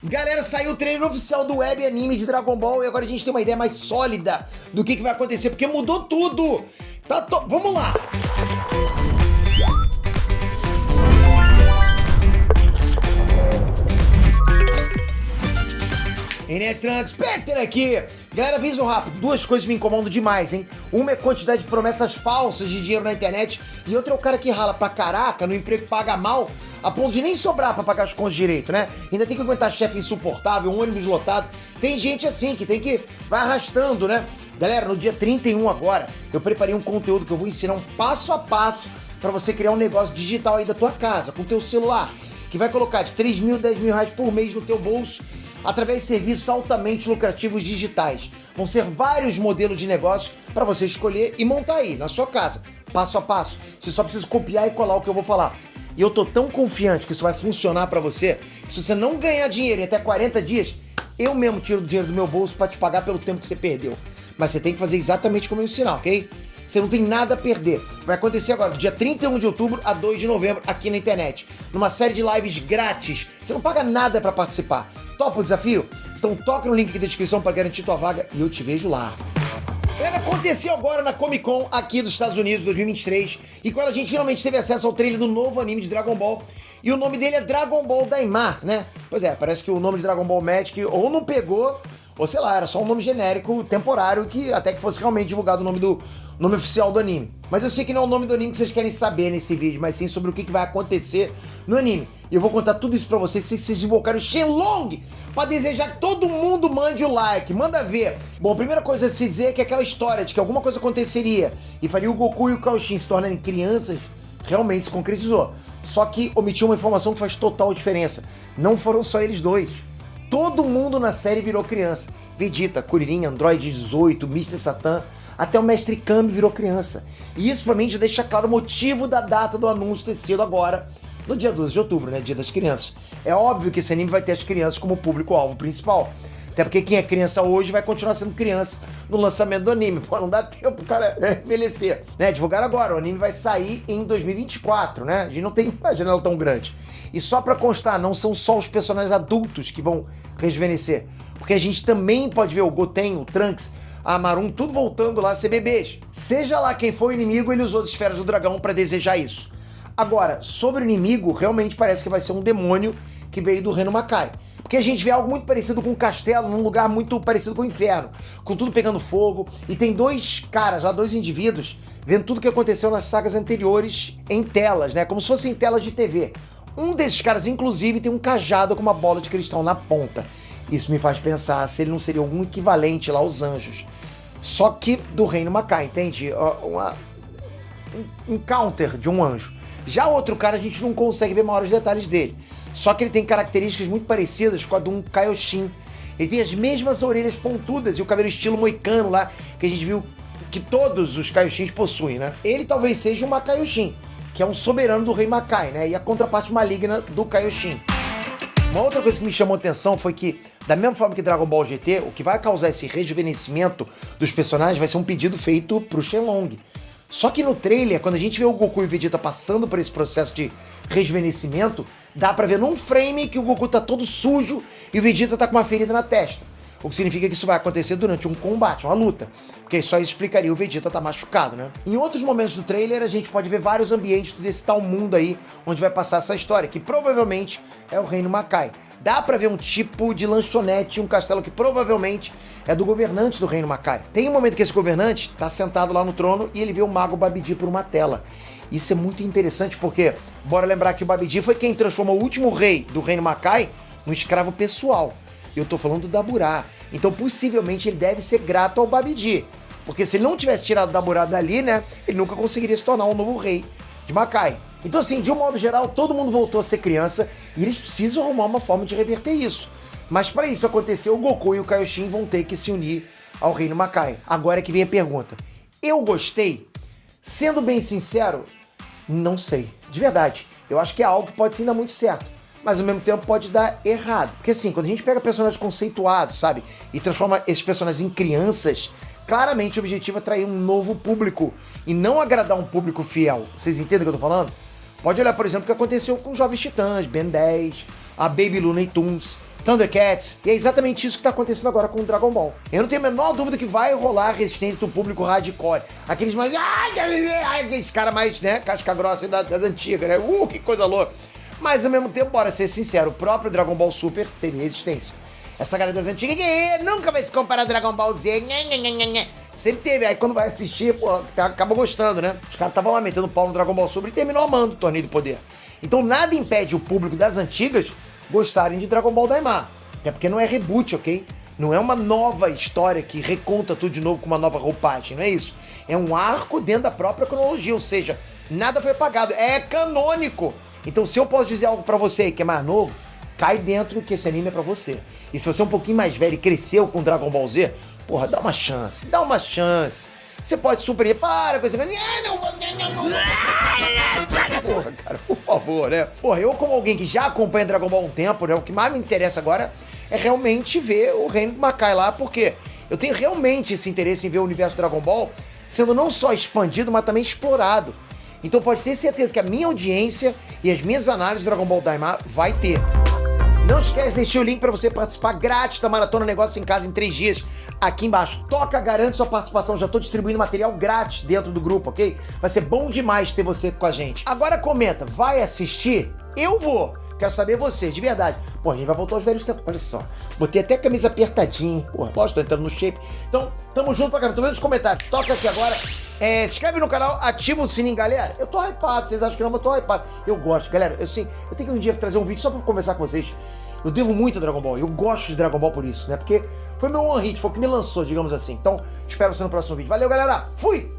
Galera, saiu o trailer oficial do web anime de Dragon Ball e agora a gente tem uma ideia mais sólida do que vai acontecer, porque mudou tudo. Vamos lá! Enes Trunks, Spectre aqui! Galera, aviso rápido, duas coisas me incomodam demais, hein? Uma é a quantidade de promessas falsas de dinheiro na internet e outra é o cara que rala pra caraca no emprego que paga mal a ponto de nem sobrar pra pagar as contas direito, né? Ainda tem que aguentar chefe insuportável, um ônibus lotado. Tem gente assim que tem que vai arrastando, né? Galera, no dia 31 agora, eu preparei um conteúdo que eu vou ensinar um passo a passo pra você criar um negócio digital aí da tua casa, com o teu celular, que vai colocar de 3 mil, 10 mil reais por mês no teu bolso, através de serviços altamente lucrativos digitais. Vão ser vários modelos de negócio para você escolher e montar aí, na sua casa, passo a passo. Você só precisa copiar e colar o que eu vou falar. E eu tô tão confiante que isso vai funcionar para você, que se você não ganhar dinheiro em até 40 dias, eu mesmo tiro o dinheiro do meu bolso para te pagar pelo tempo que você perdeu. Mas você tem que fazer exatamente como eu ensinar, ok? Você não tem nada a perder. Vai acontecer agora, do dia 31 de outubro a 2 de novembro, aqui na internet. Numa série de lives grátis. Você não paga nada para participar. Topa o desafio? Então toca no link aqui da descrição para garantir tua vaga e eu te vejo lá. Aconteceu agora na Comic Con aqui dos Estados Unidos 2023 e quando a gente finalmente teve acesso ao trailer do novo anime de Dragon Ball e o nome dele é Dragon Ball Daima, né? Pois é, parece que o nome de Dragon Ball Magic ou não pegou ou sei lá, era só um nome genérico, temporário, que até que fosse realmente divulgado o nome oficial do anime. Mas eu sei que não é o nome do anime que vocês querem saber nesse vídeo, mas sim sobre o que vai acontecer no anime. E eu vou contar tudo isso pra vocês, se vocês invocaram o Shenlong pra desejar que todo mundo mande o like, manda ver. Bom, a primeira coisa a se dizer é que aquela história de que alguma coisa aconteceria e faria o Goku e o Kaioshin se tornarem crianças, realmente se concretizou. Só que omitiu uma informação que faz total diferença. Não foram só eles dois. Todo mundo na série virou criança. Vegeta, Kuririn, Android 18, Mr. Satan, até o Mestre Kami virou criança. E isso pra mim já deixa claro o motivo da data do anúncio ter sido agora, no dia 12 de outubro, né? Dia das crianças. É óbvio que esse anime vai ter as crianças como público-alvo principal. Até porque quem é criança hoje vai continuar sendo criança no lançamento do anime. Pô, não dá tempo o cara envelhecer. Né? Divulgar agora, o anime vai sair em 2024, né? A gente não tem uma janela tão grande. E só pra constar, não são só os personagens adultos que vão rejuvenescer. Porque a gente também pode ver o Goten, o Trunks, a Marum, tudo voltando lá a ser bebês. Seja lá quem for o inimigo, ele usou as esferas do dragão pra desejar isso. Agora, sobre o inimigo, realmente parece que vai ser um demônio que veio do reino Makai. Porque a gente vê algo muito parecido com um castelo, num lugar muito parecido com o inferno, com tudo pegando fogo, e tem dois caras lá, dois indivíduos, vendo tudo que aconteceu nas sagas anteriores em telas, né? Como se fossem telas de TV. Um desses caras, inclusive, tem um cajado com uma bola de cristal na ponta. Isso me faz pensar se ele não seria algum equivalente lá aos anjos. Só que do reino Makai, entende? Um counter de um anjo. Já outro cara a gente não consegue ver maiores detalhes dele. Só que ele tem características muito parecidas com a de um Kaioshin. Ele tem as mesmas orelhas pontudas e o cabelo estilo moicano lá, que a gente viu que todos os Kaioshins possuem, né? Ele talvez seja uma Kaioshin, que é um soberano do rei Makai, né? E a contraparte maligna do Kaioshin. Uma outra coisa que me chamou a atenção foi que, da mesma forma que Dragon Ball GT, o que vai causar esse rejuvenescimento dos personagens vai ser um pedido feito pro Shenlong. Só que no trailer, quando a gente vê o Goku e o Vegeta passando por esse processo de rejuvenescimento, dá pra ver num frame que o Goku tá todo sujo e o Vegeta tá com uma ferida na testa. O que significa que isso vai acontecer durante um combate, uma luta. Porque só isso explicaria o Vegeta tá machucado, né? Em outros momentos do trailer, a gente pode ver vários ambientes desse tal mundo aí, onde vai passar essa história, que provavelmente é o Reino Makai. Dá pra ver um tipo de lanchonete, um castelo que provavelmente é do governante do Reino Makai. Tem um momento que esse governante tá sentado lá no trono e ele vê o Mago Babidi por uma tela. Isso é muito interessante porque, bora lembrar que o Babidi foi quem transformou o último rei do Reino Makai num escravo pessoal. Eu tô falando do Daburá. Então, possivelmente, ele deve ser grato ao Babidi. Porque se ele não tivesse tirado o Daburá dali, né, ele nunca conseguiria se tornar um novo rei de Makai. Então, assim, de um modo geral, todo mundo voltou a ser criança e eles precisam arrumar uma forma de reverter isso. Mas para isso acontecer, o Goku e o Kaioshin vão ter que se unir ao reino Makai. Agora é que vem a pergunta. Eu gostei? Sendo bem sincero, não sei. De verdade. Eu acho que é algo que pode sim dar muito certo. Mas ao mesmo tempo pode dar errado. Porque assim, quando a gente pega personagens conceituados, sabe? E transforma esses personagens em crianças, claramente o objetivo é atrair um novo público. E não agradar um público fiel. Vocês entendem o que eu tô falando? Pode olhar, por exemplo, o que aconteceu com os Jovens Titãs, Ben 10, a Baby Looney Tunes. Thundercats. E é exatamente isso que tá acontecendo agora com o Dragon Ball. Eu não tenho a menor dúvida que vai rolar a resistência do público hardcore. Aqueles mais... aqueles caras mais, né, casca grossa das antigas, né? Que coisa louca. Mas, ao mesmo tempo, bora ser sincero, o próprio Dragon Ball Super teve resistência. Essa galera das antigas, nunca vai se comparar a Dragon Ball Z. Sempre teve. Aí quando vai assistir, pô, acaba gostando, né? Os caras estavam lá metendo pau no Dragon Ball Super e terminou amando o Torneio do Poder. Então nada impede o público das antigas gostarem de Dragon Ball Daima. Até porque não é reboot, ok? Não é uma nova história que reconta tudo de novo com uma nova roupagem, não é isso. É um arco dentro da própria cronologia, ou seja, nada foi apagado, é canônico. Então se eu posso dizer algo pra você que é mais novo, cai dentro que esse anime é pra você. E se você é um pouquinho mais velho e cresceu com Dragon Ball Z, porra, dá uma chance, dá uma chance. Você pode super... Para com esse... Porra, cara, por favor, né? Porra, eu como alguém que já acompanha Dragon Ball há um tempo, né? O que mais me interessa agora é realmente ver o Reino do Macai lá, porque eu tenho realmente esse interesse em ver o universo Dragon Ball sendo não só expandido, mas também explorado. Então pode ter certeza que a minha audiência e as minhas análises do Dragon Ball Daima vai ter. Não esquece de deixar o link para você participar grátis da Maratona Negócio em Casa em 3 dias aqui embaixo. Toca, garante sua participação. Já tô distribuindo material grátis dentro do grupo, ok? Vai ser bom demais ter você com a gente. Agora comenta, vai assistir? Eu vou. Quero saber você, de verdade. Pô, a gente vai voltar aos velhos tempos. Olha só. Botei até a camisa apertadinha. Porra, lógico, tô entrando no shape. Então, tamo junto pra caramba. Tô vendo nos comentários. Toca aqui agora. Se inscreve no canal, ativa o sininho, galera. Eu tô hypado, vocês acham que não, mas eu tô hypado. Eu gosto, galera. Eu tenho que um dia trazer um vídeo só pra conversar com vocês. Eu devo muito a Dragon Ball. Eu gosto de Dragon Ball por isso, né? Porque foi meu one hit, foi o que me lançou, digamos assim. Então, espero você no próximo vídeo. Valeu, galera. Fui!